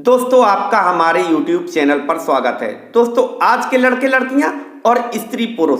दोस्तों आपका हमारे YouTube चैनल पर स्वागत है। दोस्तों आज के लड़के लड़कियां और स्त्री पुरुष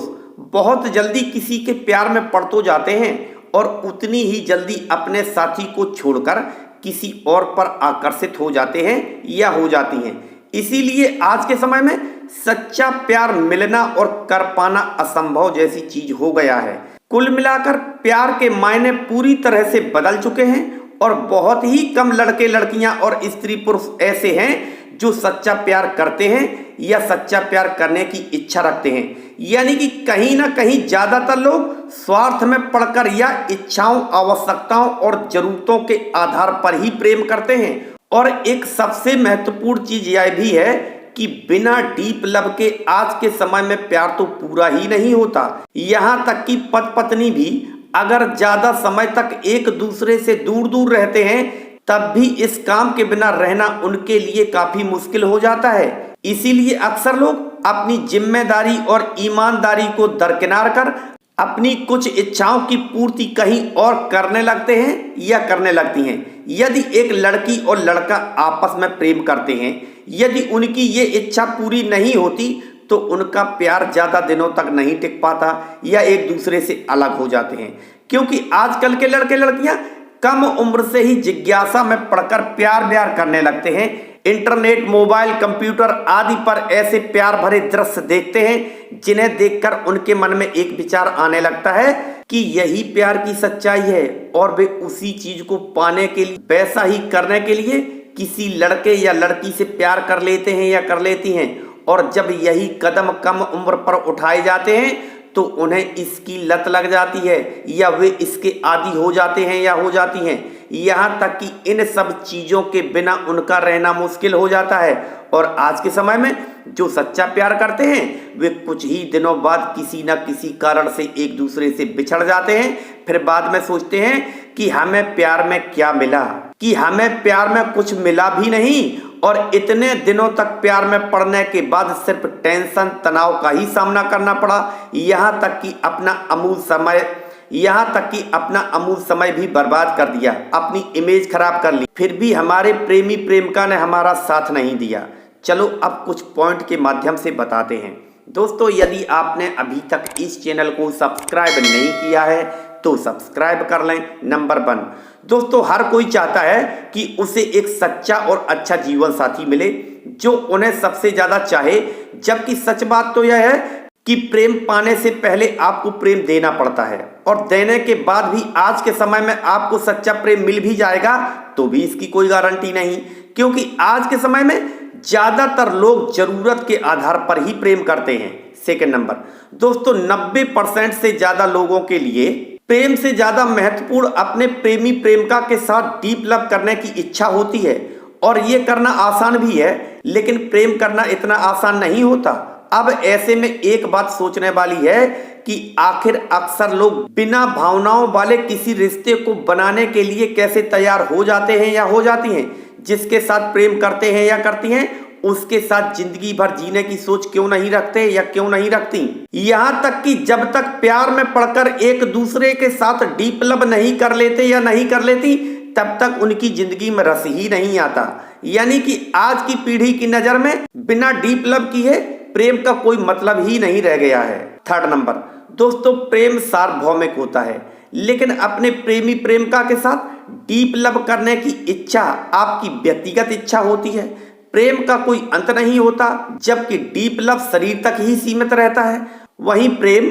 बहुत जल्दी किसी के प्यार में पड़ तो जाते हैं और उतनी ही जल्दी अपने साथी को छोड़कर किसी और पर आकर्षित हो जाते हैं या हो जाती हैं। इसीलिए आज के समय में सच्चा प्यार मिलना और कर पाना असंभव जैसी चीज हो गया है। कुल मिलाकर प्यार के मायने पूरी तरह से बदल चुके हैं और बहुत ही कम लड़के लड़कियां और स्त्री पुरुष ऐसे हैं जो सच्चा प्यार करते हैं या सच्चा प्यार करने की इच्छा रखते हैं। यानी कि कहीं ना कहीं ज्यादातर लोग स्वार्थ में पड़कर या इच्छाओं, आवश्यकताओं और जरूरतों के आधार पर ही प्रेम करते हैं। और एक सबसे महत्वपूर्ण चीज यह भी है कि बिना डीप लव के आज के समय में प्यार तो पूरा ही नहीं होता। यहाँ तक कि पति पत्नी भी अगर ज्यादा समय तक एक दूसरे से दूर दूर रहते हैं तब भी इस काम के बिना रहना उनके लिए काफी मुश्किल हो जाता है। इसीलिए अक्सर लोग अपनी जिम्मेदारी और ईमानदारी को दरकिनार कर अपनी कुछ इच्छाओं की पूर्ति कहीं और करने लगते हैं या करने लगती हैं। यदि एक लड़की और लड़का आपस में प्रेम करते हैं, यदि उनकी ये इच्छा पूरी नहीं होती तो उनका प्यार ज्यादा दिनों तक नहीं टिक पाता या एक दूसरे से अलग हो जाते हैं। क्योंकि आजकल के लड़के लड़कियां कम उम्र से ही जिज्ञासा में पड़कर प्यार करने लगते हैं। इंटरनेट, मोबाइल, कंप्यूटर आदि पर ऐसे प्यार भरे दृश्य देखते हैं जिन्हें देखकर उनके मन में एक विचार आने लगता है कि यही प्यार की सच्चाई है और वे उसी चीज को पाने के लिए, वैसा ही करने के लिए किसी लड़के या लड़की से प्यार कर लेते हैं या कर लेती हैं। और जब यही कदम कम उम्र पर उठाए जाते हैं तो उन्हें इसकी लत लग जाती है या वे इसके आदी हो जाते हैं या हो जाती हैं। यहाँ तक कि इन सब चीज़ों के बिना उनका रहना मुश्किल हो जाता है। और आज के समय में जो सच्चा प्यार करते हैं वे कुछ ही दिनों बाद किसी न किसी कारण से एक दूसरे से बिछड़ जाते हैं। फिर बाद में सोचते हैं कि हमें प्यार में क्या मिला, कि हमें प्यार में कुछ मिला भी नहीं और इतने दिनों तक प्यार में पड़ने के बाद सिर्फ टेंशन, तनाव का ही सामना करना पड़ा। यहाँ तक कि अपना अमूल समय भी बर्बाद कर दिया, अपनी इमेज खराब कर ली, फिर भी हमारे प्रेमी प्रेमिका ने हमारा साथ नहीं दिया। चलो अब कुछ पॉइंट के माध्यम से बताते हैं। दोस्तों यदि आपने अभी तक इस चैनल को सब्सक्राइब नहीं किया है तो सब्सक्राइब कर लें। नंबर 1, दोस्तों हर कोई चाहता है कि उसे एक सच्चा और अच्छा जीवन साथी मिले जो उन्हें सबसे ज्यादा चाहे। जबकि सच बात तो यह है कि प्रेम पाने से पहले आपको प्रेम देना पड़ता है और देने के बाद भी आज के समय में आपको सच्चा प्रेम मिल भी जाएगा तो भी इसकी कोई गारंटी नहीं। क्योंकि आज के समय में ज्यादातर लोग जरूरत के आधार पर ही प्रेम करते हैं। सेकंड नंबर, दोस्तों 90% से ज्यादा लोगों के लिए प्रेम से ज्यादा महत्वपूर्ण अपने प्रेमी प्रेमिका के साथ डीप लव करने की इच्छा होती है। और ये करना आसान भी है, लेकिन प्रेम करना इतना आसान नहीं होता। अब ऐसे में एक बात सोचने वाली है कि आखिर अक्सर लोग बिना भावनाओं वाले किसी रिश्ते को बनाने के लिए कैसे तैयार हो जाते हैं या हो जाती हैं। जिसके साथ प्रेम करते हैं या करती हैं उसके साथ जिंदगी भर जीने की सोच क्यों नहीं रखते या क्यों नहीं रखती। यहाँ तक कि जब तक प्यार में पड़कर एक दूसरे के साथ डीप लव नहीं कर लेते या नहीं कर लेती तब तक उनकी जिंदगी में रस ही नहीं आता। यानी कि आज की पीढ़ी की नजर में बिना डीप लव किए प्रेम का कोई मतलब ही नहीं रह गया है। थर्ड नंबर, दोस्तों प्रेम सार्वभौमिक होता है, लेकिन अपने प्रेमी प्रेमिका के साथ डीप लव करने की इच्छा आपकी व्यक्तिगत इच्छा होती है। प्रेम का कोई अंत नहीं होता, जबकि डीप लव शरीर तक ही सीमित रहता है। वहीं प्रेम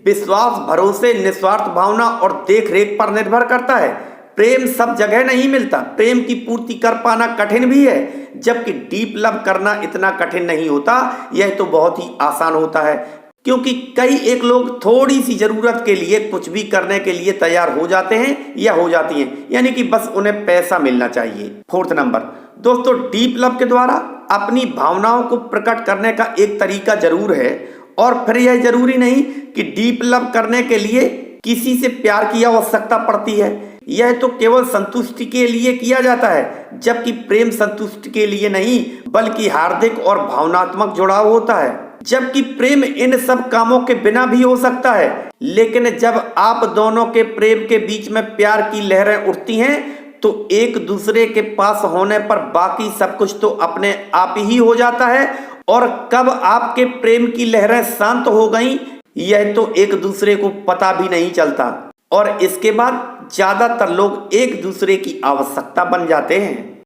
विश्वास, भरोसे, निस्वार्थ भावना और देख रेख पर निर्भर करता है। प्रेम सब जगह नहीं मिलता, प्रेम की पूर्ति कर पाना कठिन भी है, जबकि डीप लव करना इतना कठिन नहीं होता, यह तो बहुत ही आसान होता है। क्योंकि कई एक लोग थोड़ी सी जरूरत के लिए कुछ भी करने के लिए तैयार हो जाते हैं या हो जाती हैं, यानी कि बस उन्हें पैसा मिलना चाहिए। फोर्थ नंबर, दोस्तों डीप लव के द्वारा अपनी भावनाओं को प्रकट करने का एक तरीका जरूर है। और फिर यह जरूरी नहीं कि डीप लव करने के लिए किसी से प्यार की आवश्यकता पड़ती है। यह तो केवल संतुष्टि के लिए किया जाता है, जबकि प्रेम संतुष्टि के लिए नहीं बल्कि हार्दिक और भावनात्मक जुड़ाव होता है। जबकि प्रेम इन सब कामों के बिना भी हो सकता है, लेकिन जब आप दोनों के प्रेम के बीच में प्यार की लहरें उठती हैं तो एक दूसरे के पास होने पर बाकी सब कुछ तो अपने आप ही हो जाता है। और कब आपके प्रेम की लहरें शांत हो गईं, यह तो एक दूसरे को पता भी नहीं चलता और इसके बाद ज्यादातर लोग एक दूसरे की आवश्यकता बन जाते हैं।